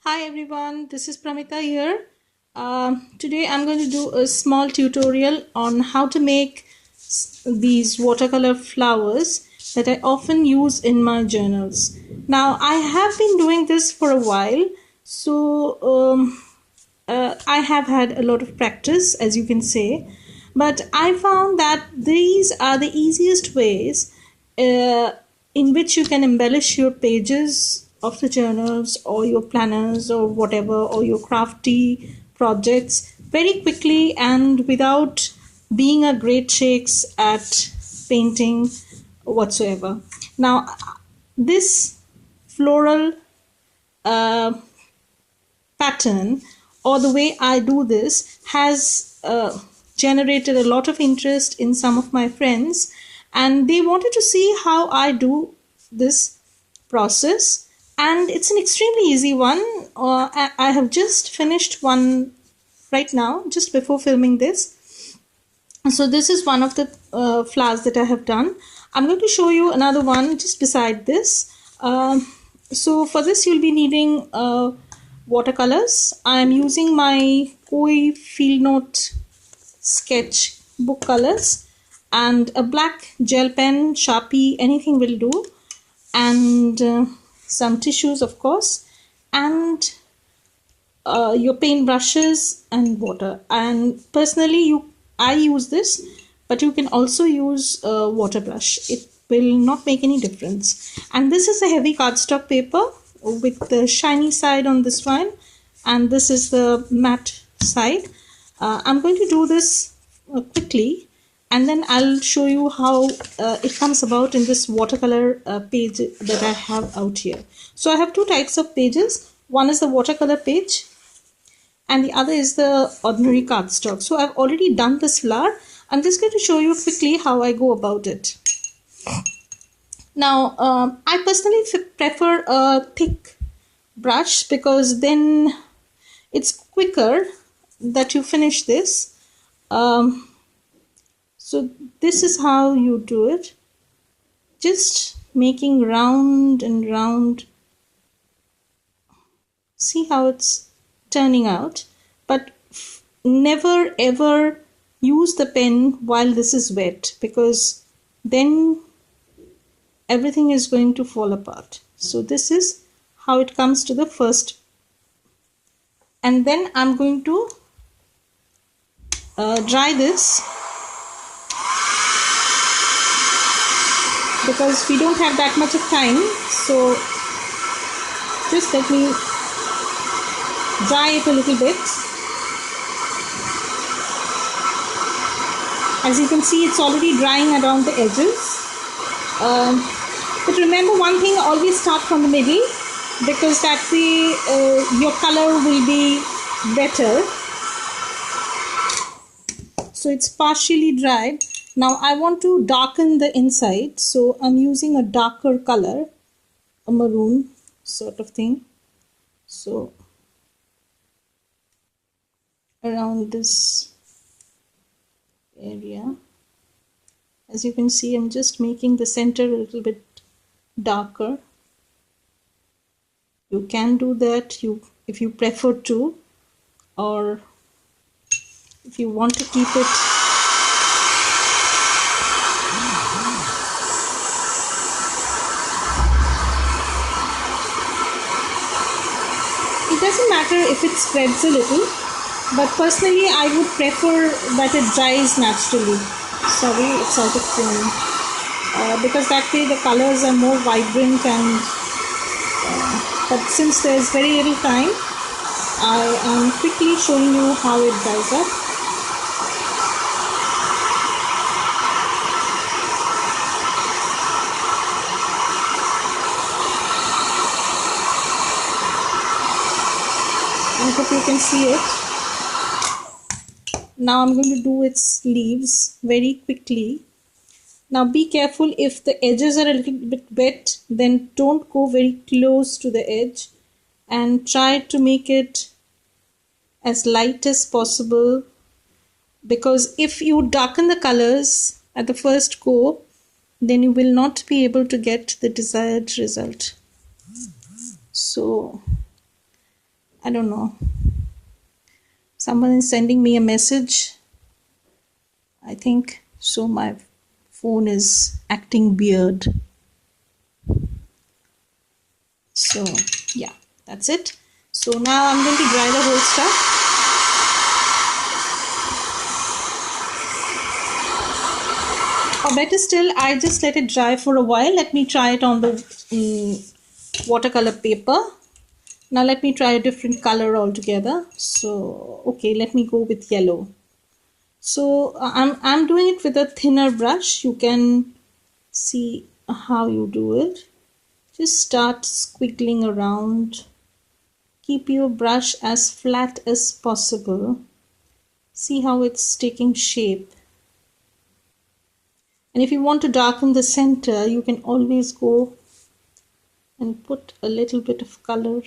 Hi everyone, this is Pramita here. Today I'm going to do a small tutorial on how to make these watercolor flowers that I often use in my journals. Now I have been doing this for a while, so I have had a lot of practice, as you can say, but I found that these are the easiest ways uh, in which you can embellish your pages of the journals or your planners or whatever, or your crafty projects very quickly and without being a great shakes at painting whatsoever. Now, this floral uh, pattern or the way I do this has generated a lot of interest in some of my friends, and they wanted to see how I do this process. And it's an extremely easy one. I have just finished one right now, just before filming this. So this is one of the flowers that I have done. I'm going to show you another one just beside this. So for this you'll be needing watercolors. I'm using my Koi Field Note sketch book colors and a black gel pen, Sharpie, anything will do, and some tissues of course, and your paint brushes and water. And personally I use this, but you can also use water brush. It will not make any difference. And this is a heavy cardstock paper with the shiny side on this one, and this is the matte side. I'm going to do this quickly, and then I'll show you how it comes about in this watercolor page that I have out here. So I have two types of pages. One is the watercolor page and the other is the ordinary cardstock. So I've already done this flower. I'm just going to show you quickly how I go about it. Now, I personally prefer a thick brush because then it's quicker that you finish this. So this is how you do it. Just making round and round. See how it's turning out, but never ever use the pen while this is wet, because then everything is going to fall apart. So this is how it comes to the first, and then I'm going to dry this because we don't have that much of time. So just let me dry it a little bit. As you can see, it's already drying around the edges. But remember one thing, always start from the middle, because that way your color will be better. So it's partially dried. Now I want to darken the inside, so I'm using a darker color, a maroon sort of thing. So around this area, as you can see, I'm just making the center a little bit darker. You can do that if you prefer to, or if you want to keep it doesn't matter if it spreads a little, but personally I would prefer that it dries naturally. Sorry, it's out of frame, because that way the colors are more vibrant. And but since there's very little time, I am quickly showing you how it dries up. I hope you can see it. Now I'm going to do its leaves very quickly. Now be careful, if the edges are a little bit wet, then don't go very close to the edge, and try to make it as light as possible, because if you darken the colors at the first go, then you will not be able to get the desired result. So I don't know. Someone is sending me a message. I think so. My phone is acting weird. So yeah, that's it. So now I'm going to dry the whole stuff. Or better still, I just let it dry for a while. Let me try it on the watercolor paper. Now let me try a different color altogether. So okay, let me go with yellow. So I'm doing it with a thinner brush. You can see how you do it. Just start squiggling around. Keep your brush as flat as possible. See how it's taking shape. And if you want to darken the center, you can always go and put a little bit of color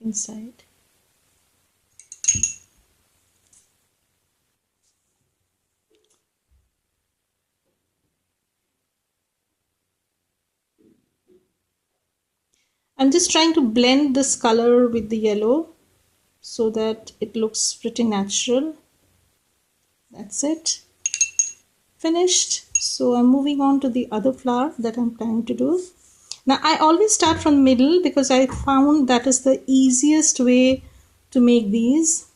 inside. I'm just trying to blend this color with the yellow so that it looks pretty natural. That's it. Finished. So I'm moving on to the other flower that I'm planning to do. Now I always start from middle because I found that is the easiest way to make these,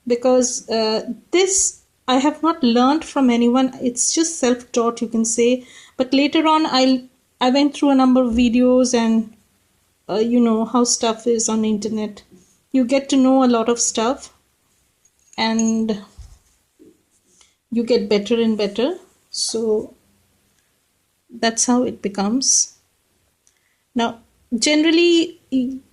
because this I have not learned from anyone. It's just self-taught, you can say. But later on I went through a number of videos, and you know how stuff is on the internet. You get to know a lot of stuff and you get better and better. So that's how it becomes. Now generally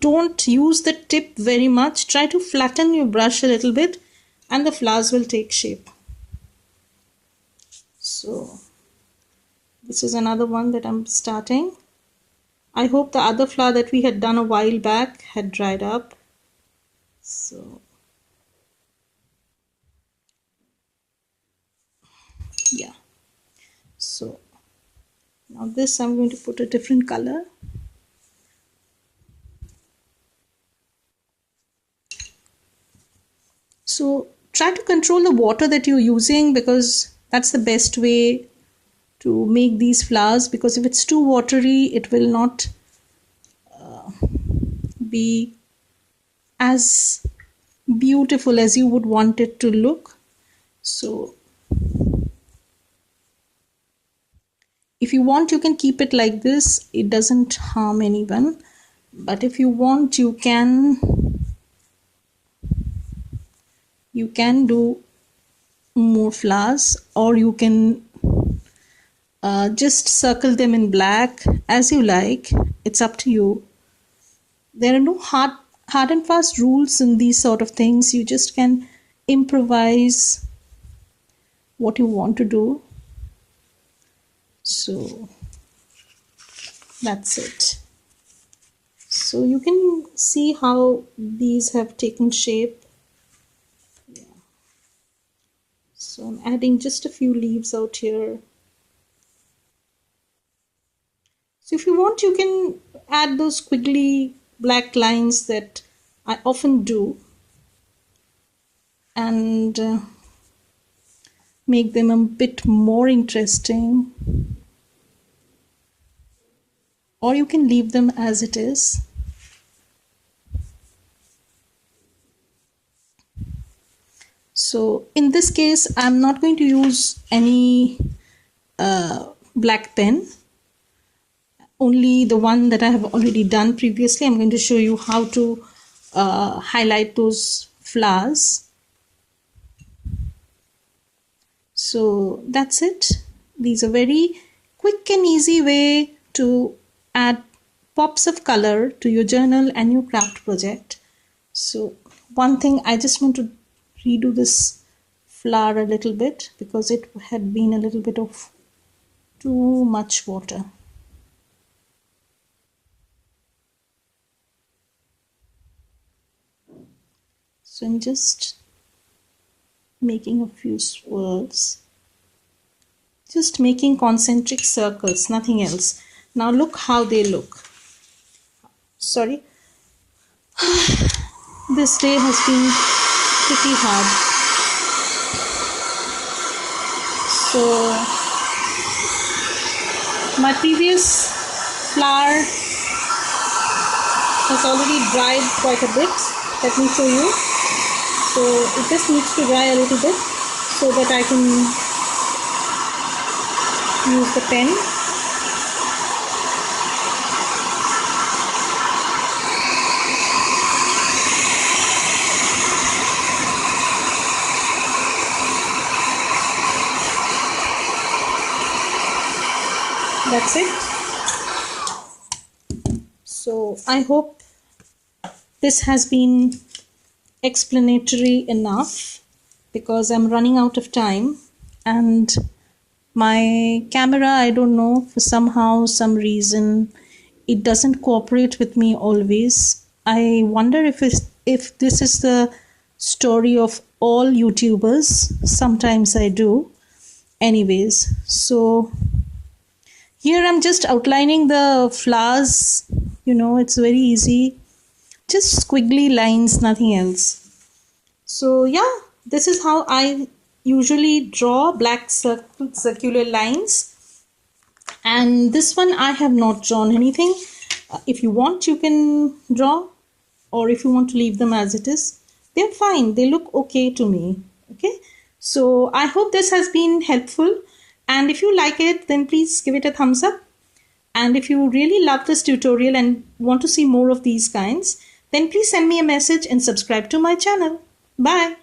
don't use the tip very much. Try to flatten your brush a little bit and the flowers will take shape. So this is another one that I'm starting. I hope the other flower that we had done a while back had dried up. So yeah. So now this I'm going to put a different color. So try to control the water that you're using, because that's the best way to make these flowers, because if it's too watery it will not be as beautiful as you would want it to look. So if you want, you can keep it like this. It doesn't harm anyone. But if you want, you can do more flowers, or you can just circle them in black as you like. It's up to you. There are no hard and fast rules in these sort of things. You just can improvise what you want to do. So that's it. So you can see how these have taken shape. Yeah. So I'm adding just a few leaves out here. So if you want, you can add those squiggly black lines that I often do, and make them a bit more interesting, or you can leave them as it is. So in this case I'm not going to use any black pen, only the one that I have already done previously. I'm going to show you how to highlight those flowers. So that's it. These are very quick and easy way to add pops of color to your journal and your craft project. So one thing, I just want to redo this flower a little bit because it had been a little bit of too much water. So I'm just making a few swirls, just making concentric circles, nothing else. Now look how they look. Sorry, This day has been pretty hard. So my previous flower has already dried quite a bit. Let me show you. So it just needs to dry a little bit so that I can use the pen. That's it. So I hope this has been explanatory enough, because I'm running out of time and my camera, I don't know, for some reason it doesn't cooperate with me always. I wonder if this is the story of all YouTubers. Sometimes I do. Anyways, so here I'm just outlining the flowers. It's very easy. Just squiggly lines, nothing else. So yeah, this is how I usually draw black circular lines. And this one I have not drawn anything. If you want, you can draw, or if you want to leave them as it is, they're fine. They look okay to me. Okay. So I hope this has been helpful. And if you like it, then please give it a thumbs up. And if you really love this tutorial and want to see more of these kinds, then please send me a message and subscribe to my channel. Bye.